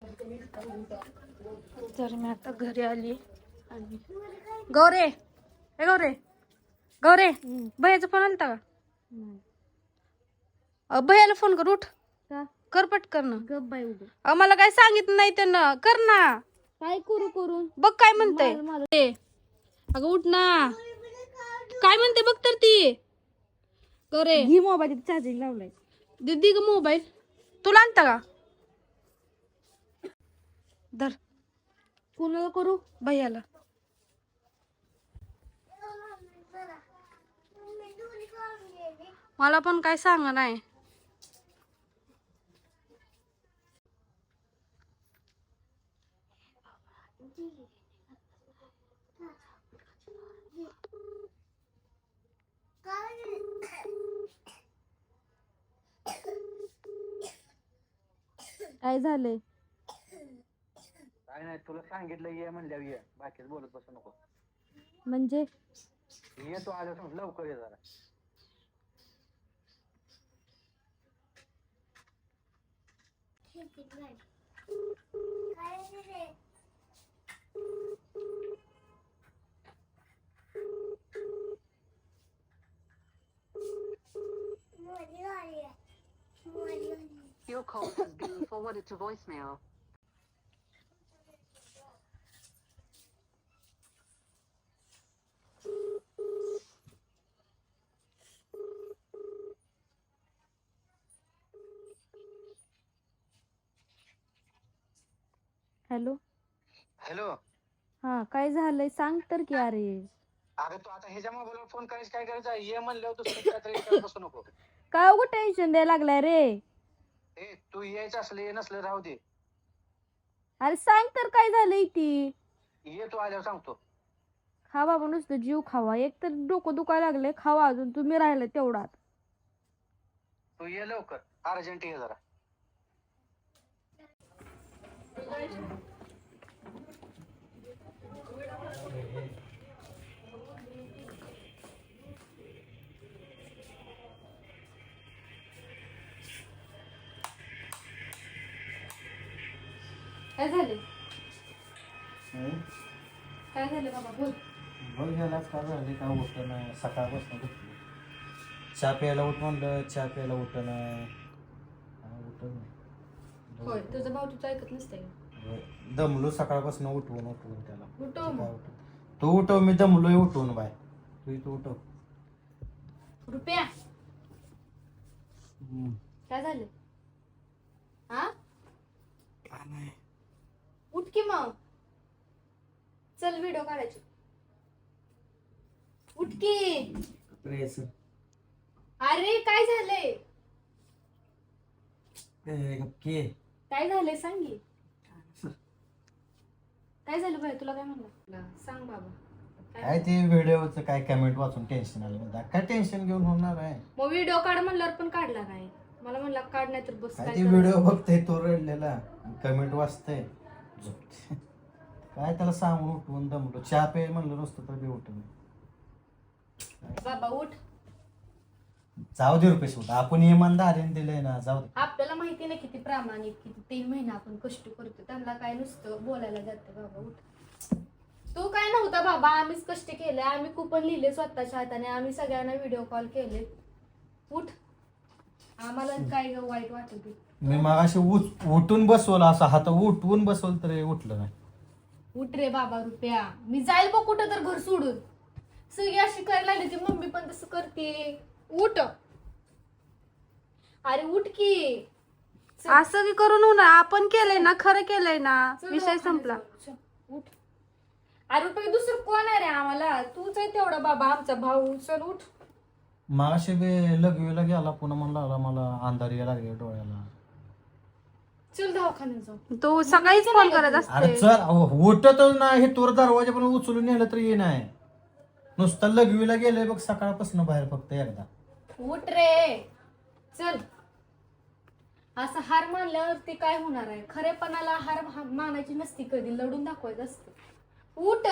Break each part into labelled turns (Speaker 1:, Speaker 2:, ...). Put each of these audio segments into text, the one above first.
Speaker 1: तर मी आता घरी आली आणि गौरे हे गौरे गौरे भैयाचा फोन आलता का? भैयाला फोन कर, उठ कर पटकन ना.
Speaker 2: गप बाई उग
Speaker 1: मला काय सांगितलं नाही त्यानं, कर ना.
Speaker 2: काय करू करून
Speaker 1: बघ काय म्हणते. अगं उठ ना, काय म्हणते बघ तर ती. गौरे
Speaker 2: ही मोबाईल चार्जिंग लावलाय.
Speaker 1: दीदी ग मोबाईल तुला आणता का? धर.
Speaker 2: कोणाला करू?
Speaker 1: भैयाला. मला पण काय सांग नाही.
Speaker 2: काय झालंय?
Speaker 3: काय नाही, तुला सांगितलं ये म्हणल्यावर ये, बाकीच बोलत बसू नको.
Speaker 2: म्हणजे
Speaker 3: ये तू आल्यावर लवकर ये जरा.
Speaker 4: Your call has been forwarded to voicemail.
Speaker 2: Hello.
Speaker 3: Hello.
Speaker 2: हा काय झालंय सांग तर की. अरे
Speaker 3: अगं तू आता ह्याच्या मोबाईलवर फोन करायचं काय करायचं, ये म्हणल्यावर दुसरं काहीतरी करत बसू नको.
Speaker 2: काय उगं टेन्शन द्यायला लागलाय रे?
Speaker 3: ए तू यायचं असलं ये, नसलं राहू दे.
Speaker 2: अरे सांग तर काय झालंय ती.
Speaker 3: ये तू आल्यावर सांगतो.
Speaker 2: खा बाबा, नुसतं जीव खावा. एक तर डोकं दुखायला लागले, खावा अजून. तुम्ही राहिले तेवढात.
Speaker 3: तू ये लवकर, अर्जंट ये जरा.
Speaker 1: काय झाले? काय झालं बाबा बोल.
Speaker 5: बघ ह्यालाच काय झाले, का उठ नाही सकाळपासून उठली. चहा प्यायला उठ म्हणलं, चहा प्यायला उठ नाही, उठत नाही.
Speaker 1: होय तुझं भाऊ तुझं ऐकत नसते.
Speaker 5: दमलो सकाळपासून उठवून त्याला.
Speaker 1: उठव मग.
Speaker 5: तू उठव, मी दमलोय उठवून बाय. तू उठव.
Speaker 1: रुपया काय झालं? हा उठ की मग. चल व्हिडिओ काढायची. उठ की. अरे काय झालंय? काय झालंय सांग की. काय झालं भाई, तुला काय म्हणलं सांग बाबा.
Speaker 5: काय ते व्हिडिओचं काय कमेंट वाचून टेन्शन आलं म्हणता. काय टेन्शन घेऊन होणार आहे?
Speaker 1: मग व्हिडिओ काढ म्हणल्यावर पण काढला नाही. मला म्हणला काढ नाही तर बस.
Speaker 5: काय ते व्हिडिओ बघतोय तो रडलेला, कमेंट वाचतोय, झोपते. काय त्याला सांगून उठवून दमलो. चहा पे म्हणलं नसतं तर बी उठून.
Speaker 1: बाबा उठ.
Speaker 5: जाऊ दे रुपेश, उठ. आपण इमानदारीने दिलंय ना, जाऊ दे.
Speaker 1: आपल्याला माहिती नाही किती प्रामाणिक, किती 3 महिने आपण कष्ट करतो. त्यांना काय नुसतं बोलायला जाते. बाबा उठ. तू काय नव्हता बाबा, आम्हीच कष्ट केले. आम्ही कुपन लिहिले स्वतःच्या हाताने. आम्ही सगळ्यांना व्हिडिओ कॉल केले. उठ. आम्हाला काय वाईट वाटत.
Speaker 5: मी मगाशी उठून बसवलं, असं हात उठवून बसवलं तरी उठलं नाही.
Speaker 1: उठ रे बाबा रुपया. मी जाईल बघ कुठं तर घर सोडून. सगळी अशी करायला लागली ती, मम्मी पण तसं करते. उठ. अरे उठ की. असं की करून आपण केलंय ना, खरं केलंय ना, विषय संपला. उठ. अरे रुपये दुसरं कोण आहे रे आम्हाला? तूच आहे तेवढा बाबा आमचा भाऊ. चल उठ.
Speaker 5: मगाशी बी लगवीला गेला, पुन्हा म्हणला लागला मला अंधारी लागले डोळ्याला.
Speaker 1: चल दवाखान्यात जाऊ. तो सकाळीच फोन करत असते.
Speaker 5: अरे चल, उठतच नाही. तोर दरवाजा पण उचलून नेलं तरी ये नाही. नुसतं लगवीला गेलंय बघ सकाळपासून बाहेर फक्त एकदा.
Speaker 1: उठ रे. चल. असं हार मानल्यावर ते काय होणार आहे? खरेपणाला हार मानायची नसती, कधी लढून दाखवायचं असतं. उठ.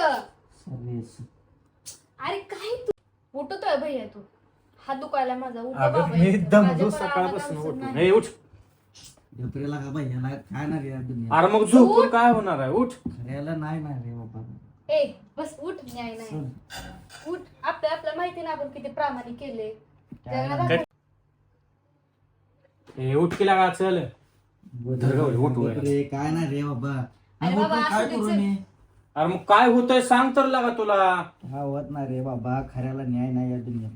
Speaker 1: अरे काय तू उठतोय भैया? तू हात दुखायला माझा. उठ बाबा.
Speaker 5: मी दमलो सकाळपासून. उठ. झोपरेला का बाई याला काय ना रे या दुनिया
Speaker 6: अरे मग झोपून काय होणार आहे उठ.
Speaker 5: खऱ्याला नाही ना रे बाबा
Speaker 1: ए बस उठ, न्याय नाही उठ. आपल्या माहिती ना आपण किती प्रामाणिक केले जगाला दाखव.
Speaker 6: ए उठ केला का चल. धर गं, उठ वर.
Speaker 5: रे काय ना रे बाबा
Speaker 1: अरे बाबा,
Speaker 5: काय
Speaker 1: असू दे,
Speaker 5: करू
Speaker 1: चल.
Speaker 5: मी
Speaker 6: अरे मग काय होतंय सांग तर लागा तुला.
Speaker 5: हा होत ना रे बाबा खऱ्याला न्याय नाही या दुनिया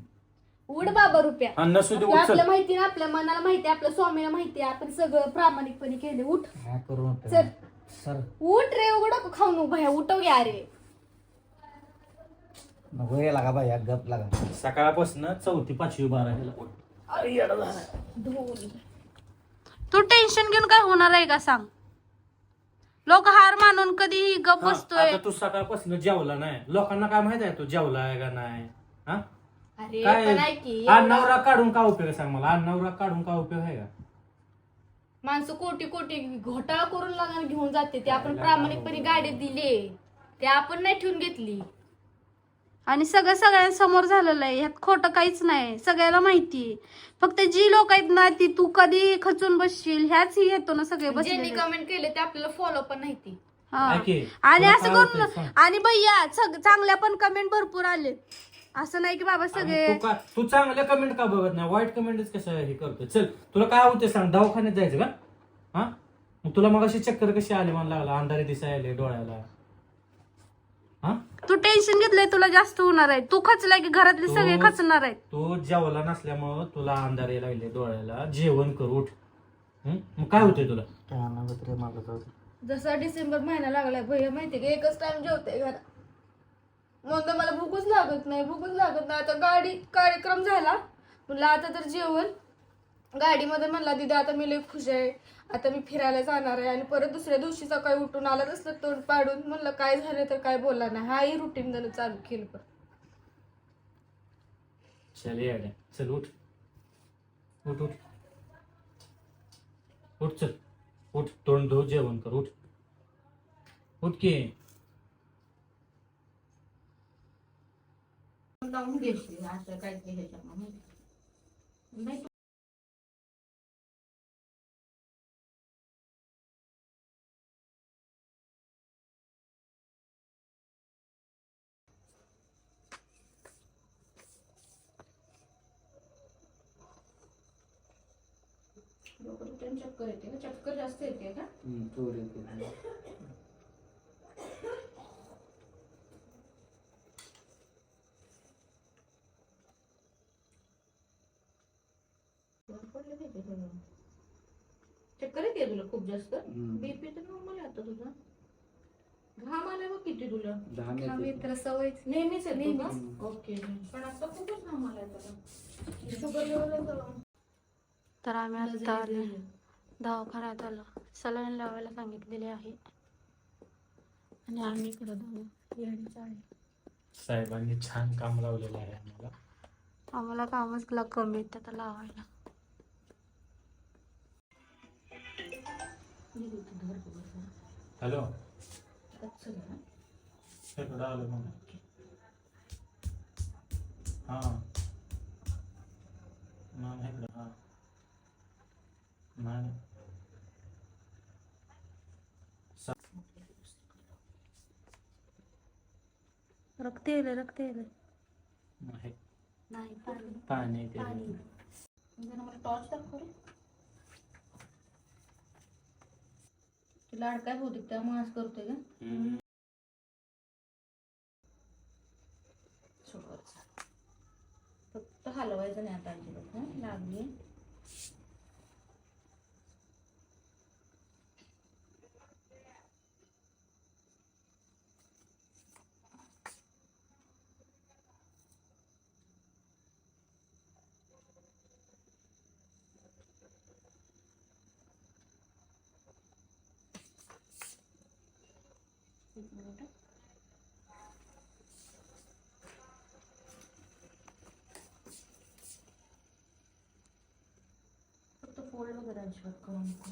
Speaker 1: उठ बाबा रुपया.
Speaker 6: आणि नसू दे उठ चल.
Speaker 1: आपल्या माहिती ना, आपल्या मनाला माहिती, आपल्या स्वामीला माहिती, आपण सगळं प्रामाणिकपणे केले. उठ
Speaker 5: काय करू आता?
Speaker 1: चल.
Speaker 5: सर
Speaker 1: उठ रे, उघड खाऊ नको भया, उठव घ्या रे.
Speaker 5: नको रे लागा बाई गप लागा
Speaker 6: सकाळपासून 4थी 5वी 12वीला उठ. अरे येडा झाला.
Speaker 1: ढोल.
Speaker 2: तू टेन्शन घेऊन काय होणार आहे का सांग. लोक हार मानून कधीही गप
Speaker 6: हा,
Speaker 2: बसतोय.
Speaker 6: आता तू सकाळपासून जेवला नाही, लोकांना काय माहित आहे तू जेवलाय का नाही. हा
Speaker 1: अरे
Speaker 6: काय
Speaker 1: पण ऐक की,
Speaker 6: अन्नावर राग काढून का उपयोग आहे सांग मला. अन्नावर राग काढून का उपयोग आहे का.
Speaker 1: माणसं कोटी कोटी घोटाळा करून लागणार घेऊन जाते. ते आपण प्रामाणिकपणे गाडी दिले, ते आपण नाही ठेवून घेतली.
Speaker 2: आणि सगळ्यांसमोर झालेलं आहे. ह्यात खोटं काहीच नाही, सगळ्याला माहितीये. फक्त जी लोक आहेत ना ती तू कधी खचून बसशील ह्याच ही येतो ना सगळे
Speaker 1: ज्यांनी
Speaker 2: बसले.
Speaker 1: कमेंट केले ते आपल्याला फॉलो पण नाही ती.
Speaker 6: ऐक की,
Speaker 2: आणि
Speaker 6: तुला
Speaker 2: असं
Speaker 6: काय
Speaker 2: करून
Speaker 6: होतंय सांग.
Speaker 2: आणि भैया चांगल्या पण कमेंट भरपूर आले. असं नाही की बाबा सगळे
Speaker 6: तू चांगल्या कमेंट का बघत नाही, वाईट कमेंटच कसं हे करतोय. चल तुला काय होते सांग, दवाखान्यात जायचं का. हा मग तुला मग अशी चक्कर कशी आली मला लागला, अंधारे दिसाय आले डोळ्याला. हा
Speaker 2: तू टेन्शन घेतलंय तुला जास्त होणार आहे. तू खचलाय की घरातले सगळे खचणार आहेत.
Speaker 6: तू जेवला नसल्यामुळं तुला अंधारे लागले डोळ्याला. जेवण कर उठ. मग काय होतंय तुला.
Speaker 5: काय आणत रे माझं जाऊ दे.
Speaker 1: जसा डिसेंबर महिना लागलाय भैया माहितीये का, एकच टाइम जेवते घरात. म्हणतो मला भूकच लागत नाही, भूकच लागत नाही. आता गाडी कार्यक्रम झाला म्हणलं आता तर जेवण. गाडीमध्ये म्हणला दिदी आता मी लय खुश आहे, आता मी फिरायला जाणार आहे. आणि परत दुसऱ्या दिवशी सकाळी उठून आला तसलं तोंड पाडून. म्हणलं काय झालं तर काय बोलला नाही. हाही रुटीन त्यानं चालू केलं. पण
Speaker 6: चल येड्या, चल उठ उठ उठ उठ चल उठ. तोंड धो, जेवण कर, उठ उठ की.
Speaker 1: लावून घेशील असं काय ते ह्याच्यामध्ये नाही. चक्कर येते का, चक्कर जास्त येते का.
Speaker 5: चोर येते.
Speaker 1: चक्कर येते तुला खूप जास्त. बीपी तर नॉर्मल आता तुझा. घाम आला बघ किती तुला. घाम येत तर सवयच नेहमीच आहे नेहमीच. ओके पण आता खूपच घाम आलाय तुला. शुगर लेवल
Speaker 2: तर आम्ही आता आलो दवाखान्यात आलो. सलाईन लावायला सांगितलेले आहे आणि आम्ही इकडे येण्याचं आहे.
Speaker 6: साहेबांनी छान काम लावलेलं आहे आम्हाला.
Speaker 2: आम्हाला कामच कमी येत आता लावायला.
Speaker 6: हॅलो इकडं आलो म्हणा. हा नाही इकडं. हा नाही
Speaker 2: रक्त येईल
Speaker 6: नाही
Speaker 2: नाही पाणी
Speaker 6: पाणी ते.
Speaker 1: मला टॉर्च दाखव रे. तुला अडकाय होती त्यामुळे असं करतोय का. फक्त हलवायचं नाही आता अजिबात. लागली फक्त फोल्ड वगैरे अजिबात करू नको.